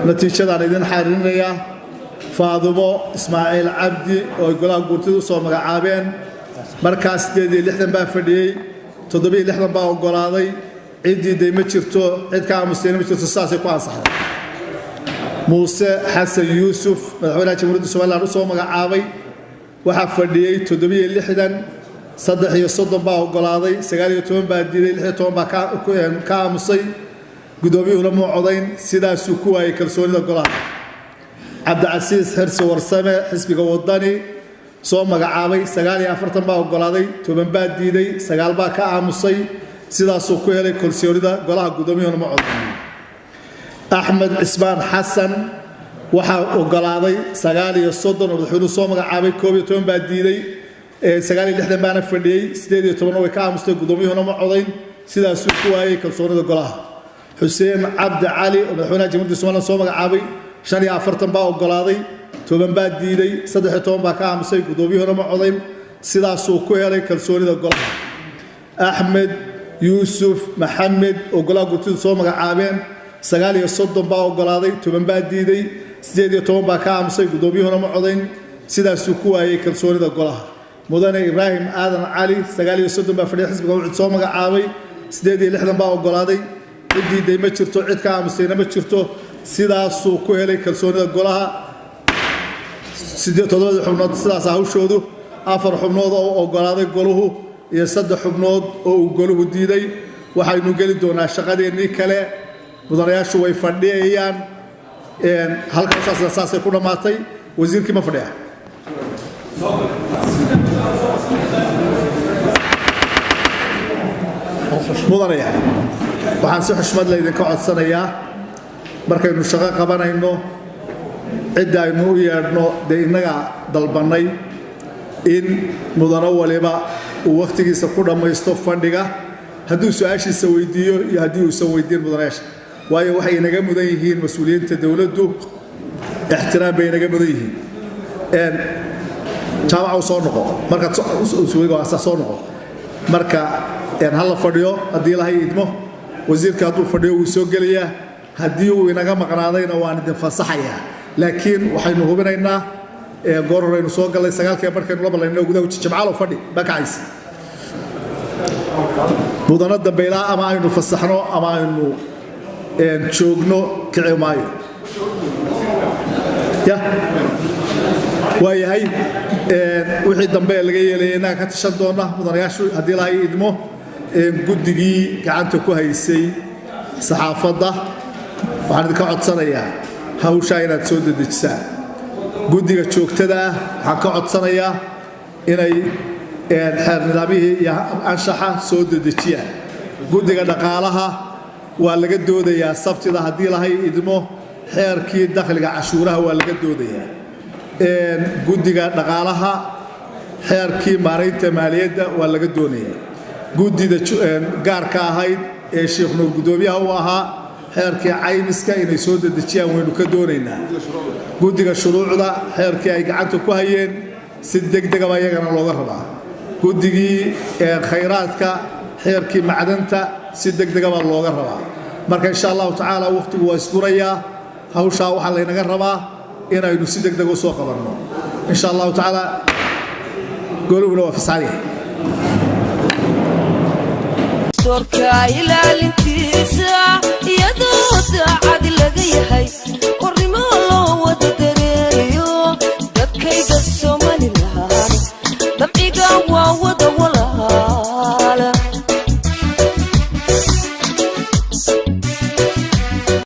natiijada idin xariirinaya Faadumo Ismaaciil Cabdi oo golaha guurtida soo magacaabeen markaas 60 baa fadhiyay 76 baa ogolaaday cidii deema jirto cid ka aamuseen ma jirto saasay ku ansaxday Muuse Xasan Yuusuf madaxweynaha jamhuuriyadda Soomaaliland soo magacaabay waxa fadhiyay 76 33 baa ogolaaday 19 baa diiday 16 baa ka aamusay gudoomiyuhu lama codayn sidaas uu ku waayay kalsoonida golaha Cabdicasiis Xirsi Warsame xisbiga wadani soo magacaabay 49 baa ogolaaday 10 baa diiday 9 baa ka aamusay sidaas uu ku helay kalsoonida golaha gudoomiyuhu lama codayn Ahmed Ismaan Xasan waxa ogolaaday 39 madaxweynuhu soo magacaabay 12 baa diiday 69 baana fadhiyay 18 way ka aamustay gudoomiyuhu lama codayn sidaas uu ku waayay kalsoonida golaha Xuseen Cabdi Cali madaxweynaha jamhuuriyadda Soomaaliland soo magacaabay 45 baa ogolaaday 10 baa diiday 13 baa ka aamusay gudoomiyuhu lama codayn sidaas uu ku helay kalsoonida golaha Ahmed Yuusuf Maxamed golaha guurtida soo magacaabeen 39 baa ogolaaday 10 baa diiday 18 baa ka aamusay gudoomiyuhu lama codayn sidaas uu ku waayay kalsoonida golaha Mudane Ibrahim Aadan Cali 39 baa fadhiyay xisbiga wuxuu soo magacaabay 68 baa ogolaaday cidii deema jirto cid ka aamusayna ma jirto sidaas uu ku helay kalsoonida golaha 7 xubnood sidaas hawshoodu 4 xubnood oo ogolaaday goluhu iyo 3 xubnood oo uu goluhu diiday waxaynu gali doonaa shaqadeennii kale mudanayaashu way fadhiyayaan halkaas asaasay ku dhamaatay wasiirkii ma fadhiya mudanaya waxaan si xushmad leh idinka codsanayaa markaynu shaqo qabanayno cid aynu u yeedhno inaga dalbanay in mudano waliba uu waqtigiisa ku dhamaysto fadhiga hadduu su'aashiisa weydiiyo iyo haddii uusan weydiin mudanayaasha waayo waxay inaga mudan yihiin mas'uuliyiinta dawladdu ixtiraam bay inaga mudan yihiin jaamaca soo noqo marka soo noqo marka hal fadhiyo haddii lahay idmo wasiirka hadduu fadhiyo wuu soo gelayaa haddii uu inaga maqnaadayna waan idin fasaxayaa laakiin waxaynu hubinaynaa goor horeynu soo galay 9 markaynu la ballayno gudaha jimcaalo fadhi bakacays mudana dambeylaa ama aynu fasaxno ama aynu joogno kici maayo ya waayahay wixii dambe laga yeelay inaga ka tashan doona mudanayaashu haddii lahay idmo guddigii gacanta ku haysay saxaafadda waxaan idinka codsanayaa hawsha inaad soo dedejisaan guddiga joogtada ah waxaan ka codsanayaa inay xeer nidaamihii iyo anshaxa soo dedejiyaan guddiga dhaqaalaha waa laga doodayaa sabtida haddii lahay idmo xeerkii dakhliga cashuuraha waa laga doodayaa guddiga dhaqaalaha xeerkii maaraynta maaliyadda waa laga doonayaa guddida gaarka ahayd ee Sheekh Nuur gudoomiyaha uu ahaa xeerkii caymiska inay soo dedejiyaan waynu ka doonaynaa guddiga shuruucda xeerkii ay gacanta ku hayeen si degdeg ah ayagana looga rabaa guddigii khayraadka xeerkii macdanta si degdeg ah looga rabaa marka insha Allah taala waqtigu waa isgurayaa hawsha waxa la inaga rabaa inaynu si degdeg u soo qabanno insha Allah taala goluhuna waa fasaxay Sorka ilaalintiisa iyadoo